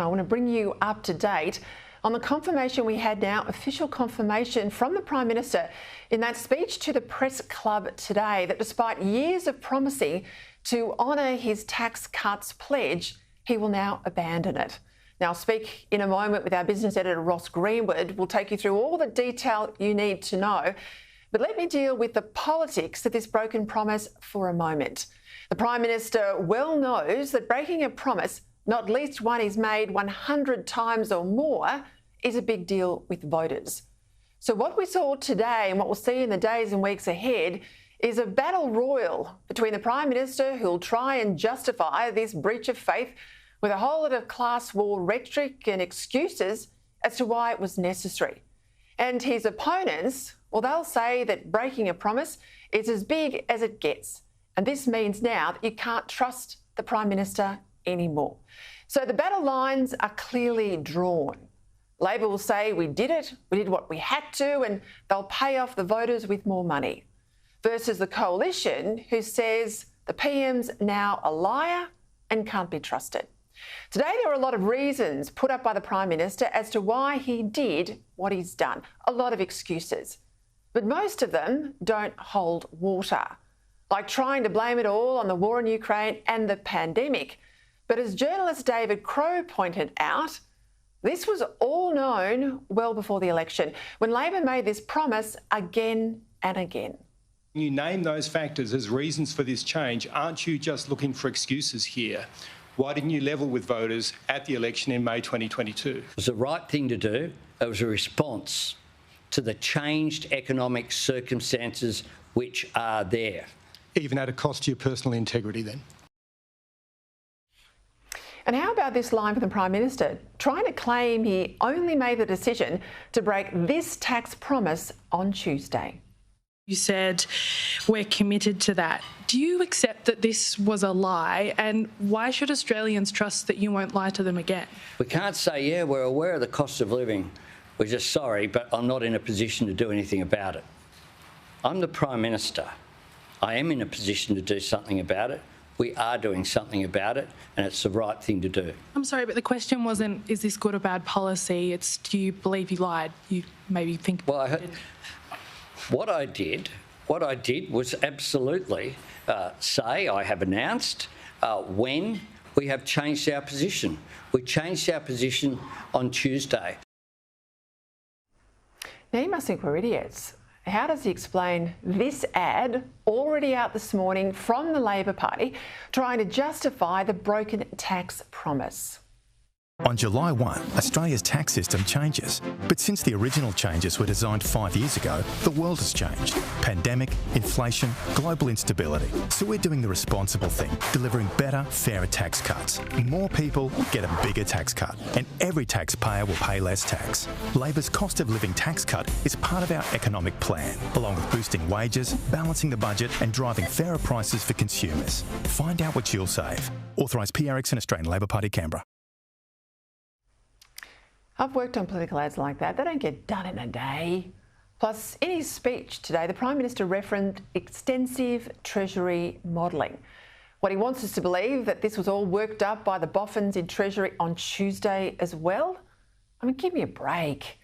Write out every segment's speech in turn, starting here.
I want to bring you up to date on the confirmation we had now, official confirmation from the Prime Minister in that speech to the Press Club today, that despite years of promising to honour his tax cuts pledge, he will now abandon it. Now, I'll speak in a moment with our business editor, Ross Greenwood. We'll take you through all the detail you need to know. But let me deal with the politics of this broken promise for a moment. The Prime Minister well knows that breaking a promise, not least one he's made 100 times or more, is a big deal with voters. So what we saw today and what we'll see in the days and weeks ahead is a battle royal between the Prime Minister, who'll try and justify this breach of faith with a whole lot of class war rhetoric and excuses as to why it was necessary. And his opponents, well, they'll say that breaking a promise is as big as it gets. And this means now that you can't trust the Prime Minister anymore. So the battle lines are clearly drawn. Labor will say we did it, we did what we had to, and they'll pay off the voters with more money. Versus the coalition, who says the PM's now a liar and can't be trusted. Today, there are a lot of reasons put up by the Prime Minister as to why he did what he's done. A lot of excuses. But most of them don't hold water. Like trying to blame it all on the war in Ukraine and the pandemic. But as journalist David Crowe pointed out, this was all known well before the election, when Labor made this promise again and again. You name those factors as reasons for this change. Aren't you just looking for excuses here? Why didn't you level with voters at the election in May 2022? It was the right thing to do. It was a response to the changed economic circumstances which are there. Even at a cost to your personal integrity then? And how about this line from the Prime Minister, trying to claim he only made the decision to break this tax promise on Tuesday? You said, we're committed to that. Do you accept that this was a lie? And why should Australians trust that you won't lie to them again? We can't say, yeah, we're aware of the cost of living. We're just sorry, but I'm not in a position to do anything about it. I'm the Prime Minister. I am in a position to do something about it. We are doing something about it, and it's the right thing to do. I'm sorry, but the question wasn't, is this good or bad policy? It's, do you believe you lied? You maybe think... Well, what I did was absolutely say, I have announced when we have changed our position. We changed our position on Tuesday. Now, you must think we're idiots. How does he explain this ad, already out this morning from the Labor Party, trying to justify the broken tax promise? On July 1, Australia's tax system changes. But since the original changes were designed 5 years ago, the world has changed. Pandemic, inflation, global instability. So we're doing the responsible thing, delivering better, fairer tax cuts. More people get a bigger tax cut, and every taxpayer will pay less tax. Labor's cost of living tax cut is part of our economic plan, along with boosting wages, balancing the budget, and driving fairer prices for consumers. Find out what you'll save. Authorised PRX and Australian Labor Party, Canberra. I've worked on political ads like that. They don't get done in a day. Plus, in his speech today, the Prime Minister referenced extensive Treasury modelling. What he wants us to believe, that this was all worked up by the boffins in Treasury on Tuesday as well? I mean, give me a break.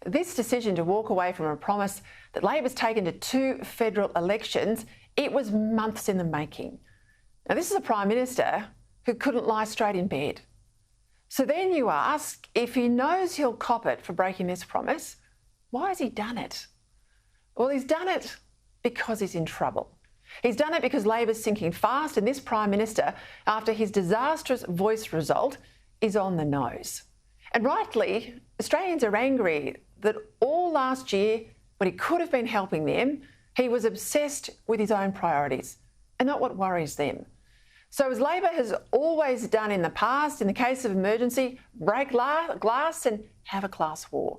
This decision to walk away from a promise that Labor's taken to 2 federal elections, it was months in the making. Now, this is a Prime Minister who couldn't lie straight in bed. So then you ask, if he knows he'll cop it for breaking this promise, why has he done it? Well, he's done it because he's in trouble. He's done it because Labor's sinking fast, and this Prime Minister, after his disastrous voice result, is on the nose. And rightly, Australians are angry that all last year, when he could have been helping them, he was obsessed with his own priorities and not what worries them. So as Labor has always done in the past, in the case of emergency, break glass and have a class war.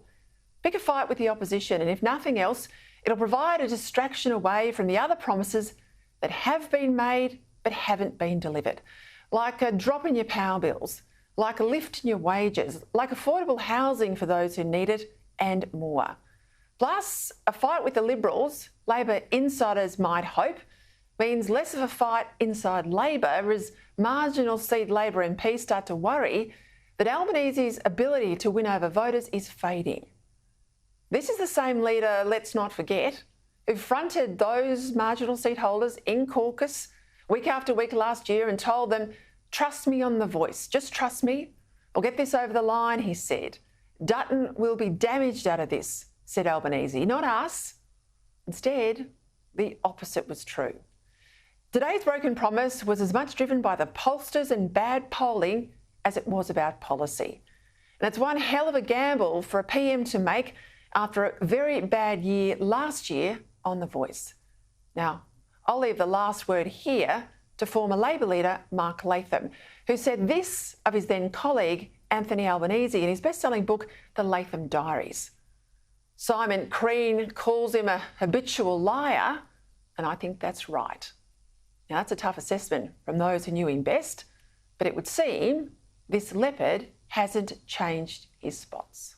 Pick a fight with the opposition, and if nothing else, it'll provide a distraction away from the other promises that have been made but haven't been delivered, like a drop in your power bills, like a lift in your wages, like affordable housing for those who need it, and more. Plus, a fight with the Liberals, Labor insiders might hope, means less of a fight inside Labor as marginal seat Labor MPs start to worry that Albanese's ability to win over voters is fading. This is the same leader, let's not forget, who fronted those marginal seat holders in caucus week after week last year and told them, trust me on the voice, just trust me. I'll get this over the line, he said. Dutton will be damaged out of this, said Albanese, not us. Instead, the opposite was true. Today's broken promise was as much driven by the pollsters and bad polling as it was about policy. And it's one hell of a gamble for a PM to make after a very bad year last year on The Voice. Now, I'll leave the last word here to former Labor leader Mark Latham, who said this of his then colleague Anthony Albanese in his best-selling book, The Latham Diaries. Simon Crean calls him a habitual liar, and I think that's right. Now, that's a tough assessment from those who knew him best, but it would seem this leopard hasn't changed his spots.